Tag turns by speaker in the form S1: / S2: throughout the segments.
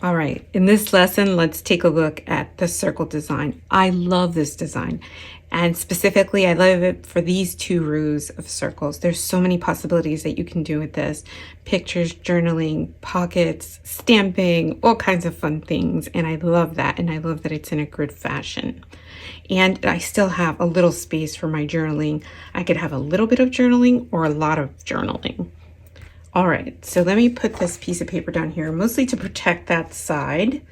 S1: All right, in this lesson, let's take a look at the circle design. I love this design, and specifically, I love it for these two rows of circles. There's so many possibilities that you can do with this. Pictures, journaling, pockets, stamping, all kinds of fun things, and I love that, and I love that it's in a grid fashion. And I still have a little space for my journaling. I could have a little bit of journaling or a lot of journaling. All right, so let me put this piece of paper down here, mostly to protect that side.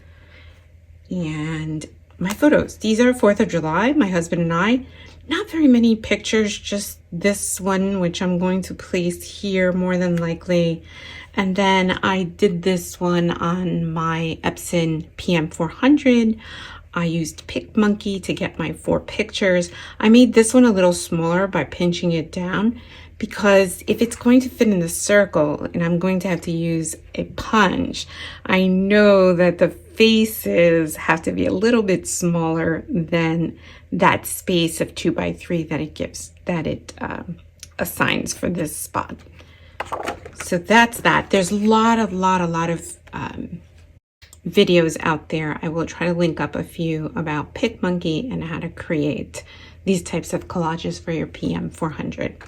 S1: And my photos, these are 4th of July, my husband and I. Not very many pictures, just this one, which I'm going to place here more than likely. And then I did this one on my Epson PM400. I used PicMonkey to get my 4 pictures. I made this one a little smaller by pinching it down, because if it's going to fit in the circle and I'm going to have to use a punch, I know that the faces have to be a little bit smaller than that space of 2 by 3 that it assigns for this spot. So that's that. There's a lot of videos out there. I will try to link up a few about PicMonkey and how to create these types of collages for your PM400.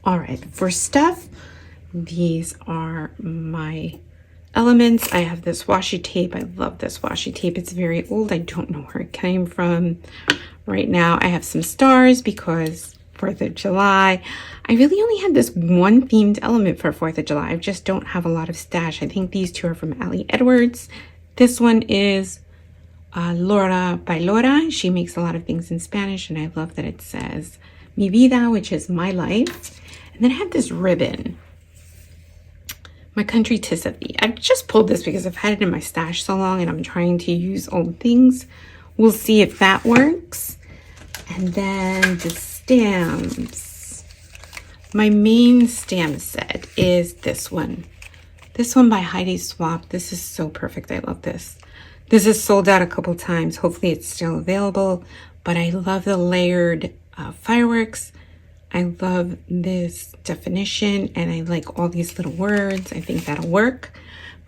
S1: All right, for stuff, these are my elements. I have this washi tape. I love this washi tape. It's very old. I don't know where it came from. Right now, I have some stars because 4th of July. I really only had this one themed element for 4th of July. I just don't have a lot of stash. I think these two are from Ali Edwards. This one is Laura by Laura. She makes a lot of things in Spanish, and I love that it says Mi vida, which is my life. And then I have this ribbon, my country tis of thee. I just pulled this because I've had it in my stash so long and I'm trying to use old things. We'll see if that works. And then the stamps. My main stamp set is this one. This one by Heidi Swapp. This is so perfect. I love this. This is sold out a couple times. Hopefully it's still available. But I love the layered fireworks. I love this definition, and I like all these little words. I think that'll work.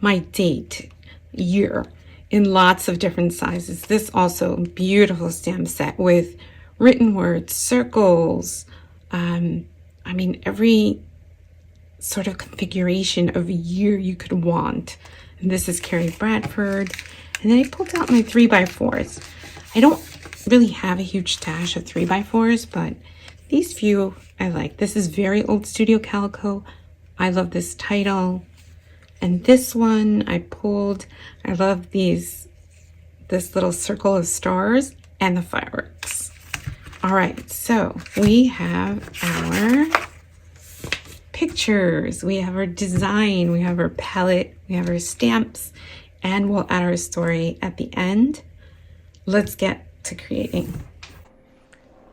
S1: My date, year, in lots of different sizes. This also beautiful stamp set with written words, circles. I mean, every sort of configuration of a year you could want. And this is Carrie Bradford. And then I pulled out my 3x4s. I don't really have a huge stash of 3x4s, but these few I like. This is very old Studio Calico. I love this title. And this one I pulled. I love this little circle of stars and the fireworks. All right, so we have our pictures, we have our design, we have our palette, we have our stamps, and we'll add our story at the end. Let's get to creating.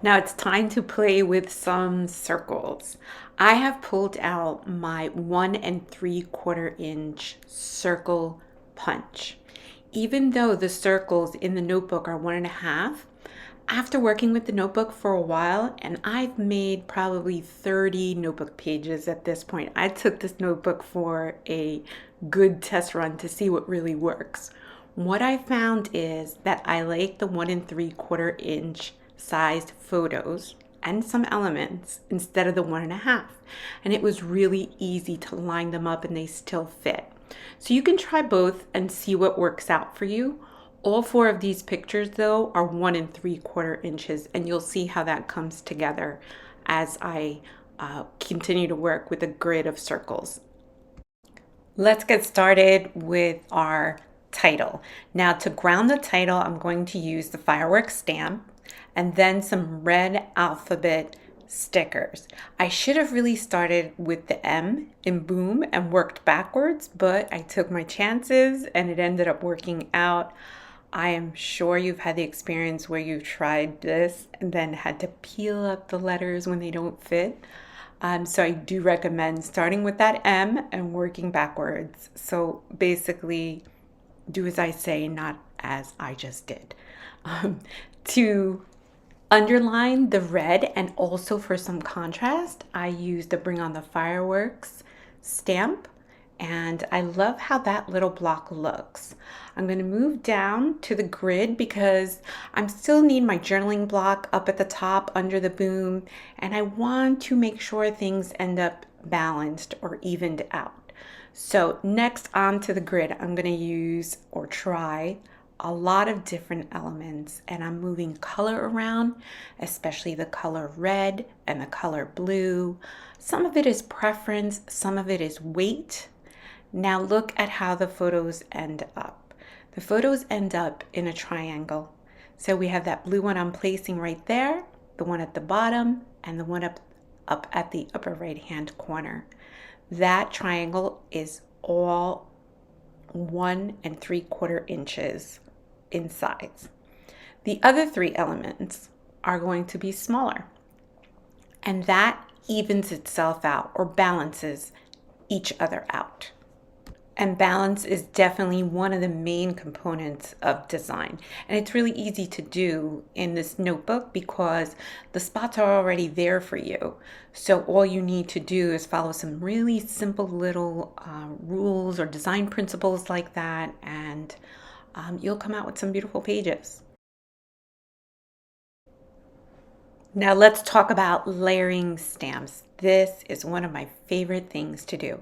S1: Now it's time to play with some circles. I have pulled out my 1 3/4 inch circle punch. Even though the circles in the notebook are 1.5, after working with the notebook for a while, and I've made probably 30 notebook pages at this point. I took this notebook for a good test run to see what really works. What I found is that I like the 1 3/4 inch sized photos and some elements instead of the 1.5. And it was really easy to line them up and they still fit. So you can try both and see what works out for you. All 4 of these pictures though are 1 3/4 inches, and you'll see how that comes together as I continue to work with a grid of circles. Let's get started with our title. Now to ground the title, I'm going to use the fireworks stamp and then some red alphabet stickers. I should have really started with the M in boom and worked backwards, but I took my chances and it ended up working out. I am sure you've had the experience where you've tried this and then had to peel up the letters when they don't fit. So I do recommend starting with that M and working backwards. So basically, do as I say, not as I just did. To underline the red and also for some contrast, I used the Bring on the Fireworks stamp and I love how that little block looks. I'm going to move down to the grid because I still need my journaling block up at the top under the boom, and I want to make sure things end up balanced or evened out. So next onto the grid, I'm going to use or try a lot of different elements, and I'm moving color around, especially the color red and the color blue. Some of it is preference, some of it is weight. Now look at how the photos end up. The photos end up in a triangle. So we have that blue one I'm placing right there, the one at the bottom, and the one up at the upper right hand corner. That triangle is all 1 3/4 inches in size. The other 3 elements are going to be smaller, and that evens itself out or balances each other out. And balance is definitely one of the main components of design. And it's really easy to do in this notebook because the spots are already there for you. So all you need to do is follow some really simple little rules or design principles like that, and you'll come out with some beautiful pages. Now let's talk about layering stamps. This is one of my favorite things to do.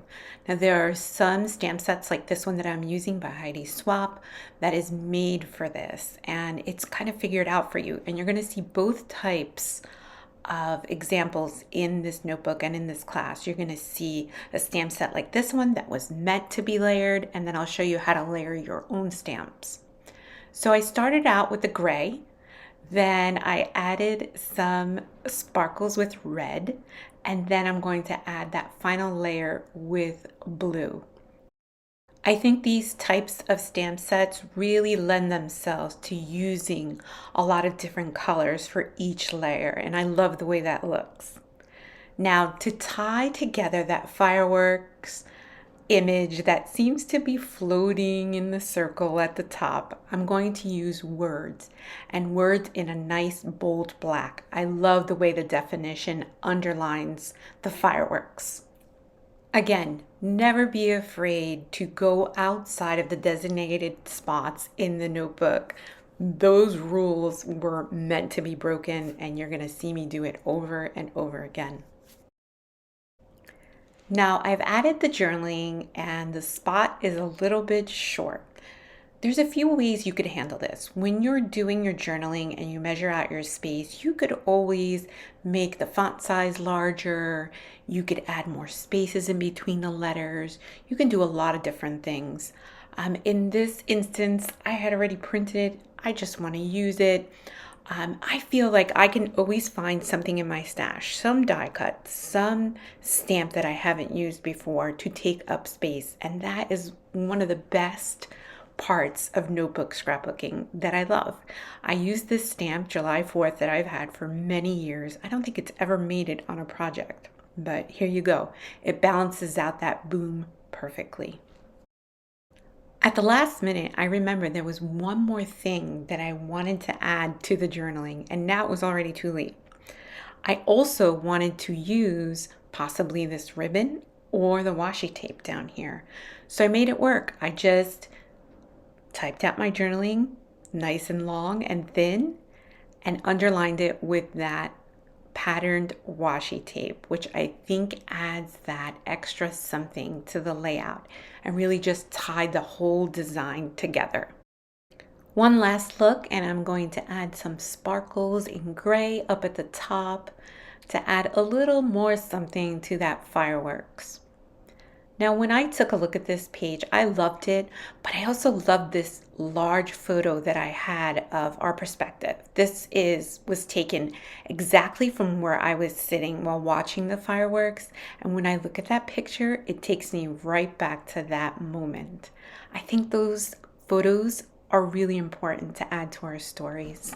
S1: Now there are some stamp sets like this one that I'm using by Heidi Swapp that is made for this, and it's kind of figured out for you. And you're going to see both types of examples in this notebook and in this class. You're going to see a stamp set like this one that was meant to be layered, and then I'll show you how to layer your own stamps. So I started out with the gray. Then I added some sparkles with red, and then I'm going to add that final layer with blue. I think these types of stamp sets really lend themselves to using a lot of different colors for each layer, and I love the way that looks. Now, to tie together that fireworks image that seems to be floating in the circle at the top, I'm going to use words, and words in a nice bold black. I love the way the definition underlines the fireworks. Again, never be afraid to go outside of the designated spots in the notebook. Those rules were meant to be broken, and you're going to see me do it over and over again. Now I've added the journaling and the spot is a little bit short. There's a few ways you could handle this. When you're doing your journaling and you measure out your space, you could always make the font size larger. You could add more spaces in between the letters. You can do a lot of different things. In this instance, I had already printed it. I just want to use it. I feel like I can always find something in my stash, some die cut, some stamp that I haven't used before to take up space. And that is one of the best parts of notebook scrapbooking that I love. I use this stamp, July 4th, that I've had for many years. I don't think it's ever made it on a project, but here you go. It balances out that boom perfectly. At the last minute, I remember there was one more thing that I wanted to add to the journaling, and now it was already too late. I also wanted to use possibly this ribbon or the washi tape down here. So I made it work. I just typed out my journaling nice and long and thin and underlined it with that patterned washi tape, which I think adds that extra something to the layout and really just tied the whole design together. One last look, and I'm going to add some sparkles in gray up at the top to add a little more something to that fireworks. Now, when I took a look at this page, I loved it, but I also loved this large photo that I had of our perspective. This was taken exactly from where I was sitting while watching the fireworks. And when I look at that picture, it takes me right back to that moment. I think those photos are really important to add to our stories.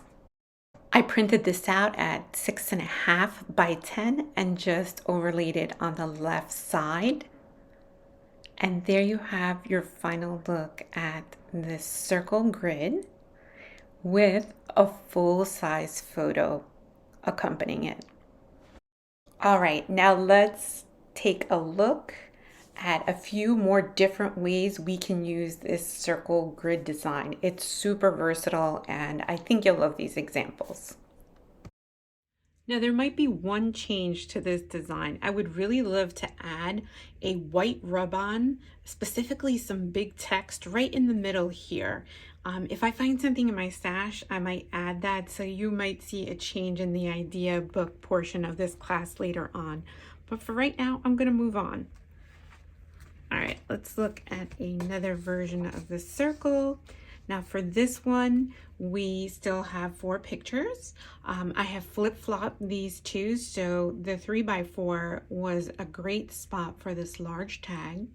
S1: I printed this out at 6.5 by 10 and just overlaid it on the left side. And there you have your final look at this circle grid with a full-size photo accompanying it. All right, now let's take a look at a few more different ways we can use this circle grid design. It's super versatile, and I think you'll love these examples. Now there might be one change to this design. I would really love to add a white rub-on, specifically some big text right in the middle here. If I find something in my stash, I might add that, so you might see a change in the idea book portion of this class later on. But for right now, I'm gonna move on. All right, let's look at another version of the circle. Now for this one, we still have 4 pictures. I have flip-flopped these two, so the 3x4 was a great spot for this large tag.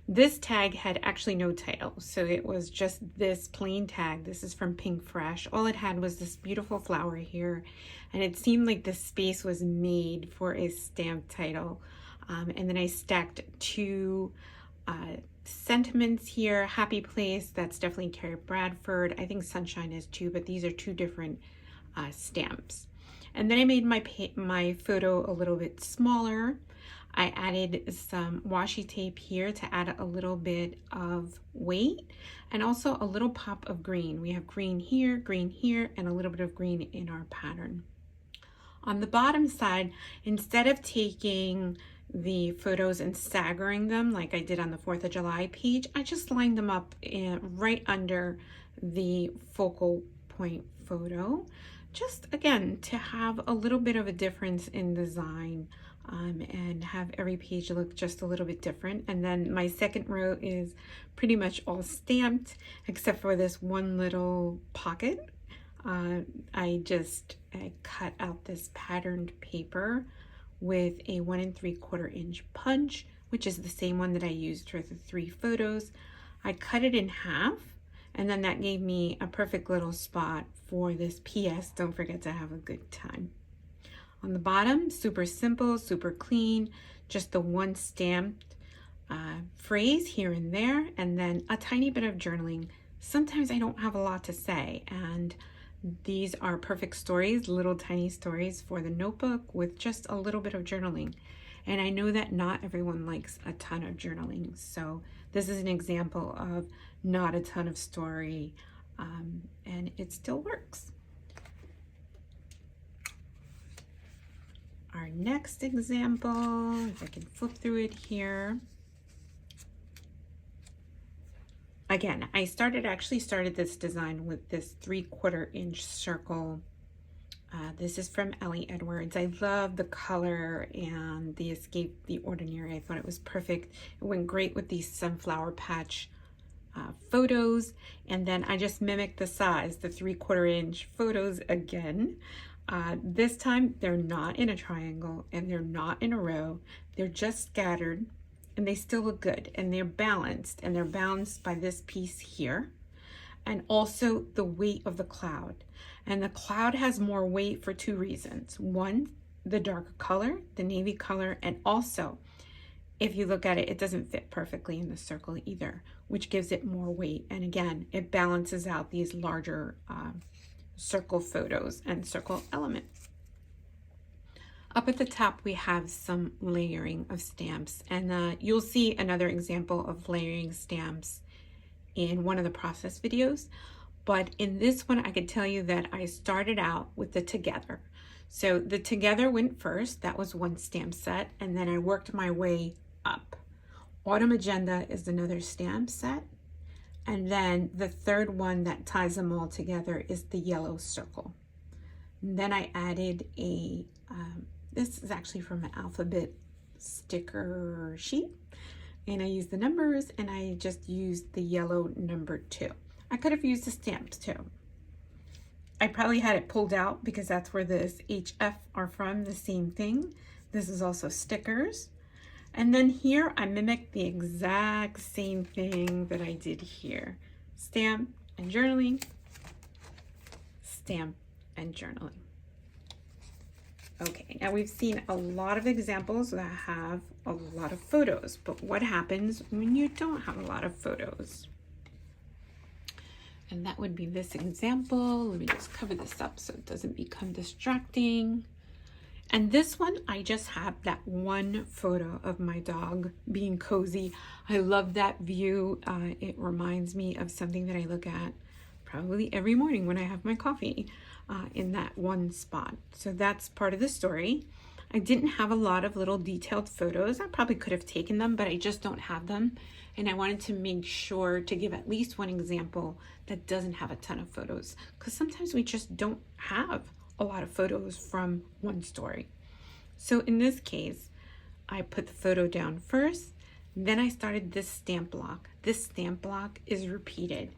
S1: This tag had actually no tail, so it was just this plain tag. This is from Pink Fresh. All it had was this beautiful flower here, and it seemed like the space was made for a stamp title. And then I stacked 2 sentiments here. Happy Place, that's definitely Carrie Bradford. I think Sunshine is too, but these are 2 different stamps. And then I made my photo a little bit smaller. I added some washi tape here to add a little bit of weight, and also a little pop of green. We have green here, and a little bit of green in our pattern. On the bottom side, instead of taking the photos and staggering them like I did on the 4th of July page, I just lined them up right under the focal point photo, just again to have a little bit of a difference in design, and have every page look just a little bit different. And then my second row is pretty much all stamped except for this one little pocket. I cut out this patterned paper with a 1 3/4 inch punch, which is the same one that I used for the 3 photos. I cut it in half, and then that gave me a perfect little spot for this PS, don't forget to have a good time. On the bottom, super simple, super clean, just the one stamped phrase here and there, and then a tiny bit of journaling. Sometimes I don't have a lot to say, and these are perfect stories, little tiny stories for the notebook with just a little bit of journaling. And I know that not everyone likes a ton of journaling, so this is an example of not a ton of story, and it still works. Our next example, if I can flip through it here. Again, I actually started this design with this 3/4 inch circle. This is from Ellie Edwards. I love the color and the Escape the Ordinary. I thought it was perfect. It went great with these sunflower patch photos. And then I just mimicked the size, the 3/4 inch photos again. This time they're not in a triangle and they're not in a row. They're just scattered. And they still look good, and they're balanced by this piece here, and also the weight of the cloud. And the cloud has more weight for 2 reasons. One, the darker color, the navy color, and also if you look at it, it doesn't fit perfectly in the circle either, which gives it more weight. And again, it balances out these larger circle photos and circle elements. Up at the top, we have some layering of stamps, and you'll see another example of layering stamps in one of the process videos. But in this one, I could tell you that I started out with the Together. So the Together went first, that was 1 stamp set, and then I worked my way up. Autumn Agenda is another stamp set, and then the third one that ties them all together is the Yellow Circle. And then I added a this is actually from an alphabet sticker sheet, and I used the numbers, and I just used the yellow number 2. I could have used the stamps too. I probably had it pulled out because that's where this HF are from, the same thing. This is also stickers. And then here I mimicked the exact same thing that I did here. Stamp and journaling, stamp and journaling. Okay, now we've seen a lot of examples that have a lot of photos, but what happens when you don't have a lot of photos? And that would be this example. Let me just cover this up so it doesn't become distracting. And this one, I just have that one photo of my dog being cozy. I love that view. It reminds me of something that I look at probably every morning when I have my coffee in that one spot. So that's part of the story. I didn't have a lot of little detailed photos. I probably could have taken them, but I just don't have them. And I wanted to make sure to give at least one example that doesn't have a ton of photos, because sometimes we just don't have a lot of photos from one story. So in this case, I put the photo down first, then I started this stamp block. This stamp block is repeated.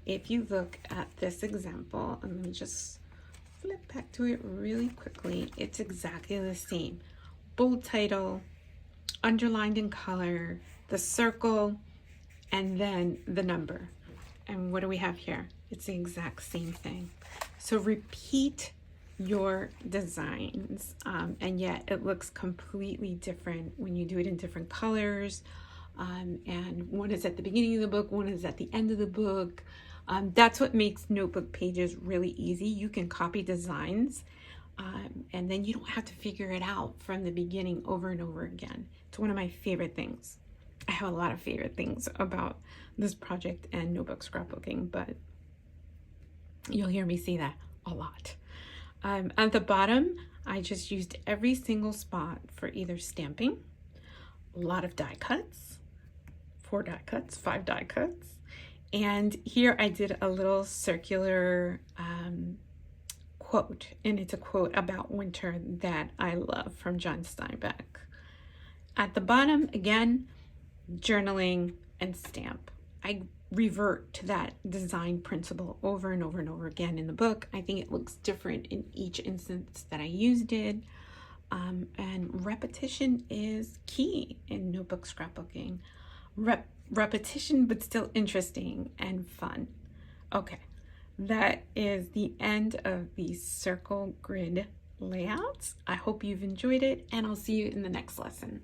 S1: If you look at this example, and let me just flip back to it really quickly, it's exactly the same. Bold title, underlined in color, the circle, and then the number. And what do we have here? It's the exact same thing. So repeat your designs, and yet it looks completely different when you do it in different colors. And one is at the beginning of the book, one is at the end of the book. That's what makes notebook pages really easy. You can copy designs, and then you don't have to figure it out from the beginning over and over again. It's one of my favorite things. I have a lot of favorite things about this project and notebook scrapbooking, but you'll hear me say that a lot. At the bottom, I just used every single spot for either stamping, a lot of die cuts, 4 die cuts, 5 die cuts. And here I did a little circular quote, and it's a quote about winter that I love from John Steinbeck. At the bottom, again, journaling and stamp. I revert to that design principle over and over and over again in the book. I think it looks different in each instance that I used it. And repetition is key in notebook scrapbooking. Repetition, but still interesting and fun. Okay, that is the end of the circle grid layouts. I hope you've enjoyed it, and I'll see you in the next lesson.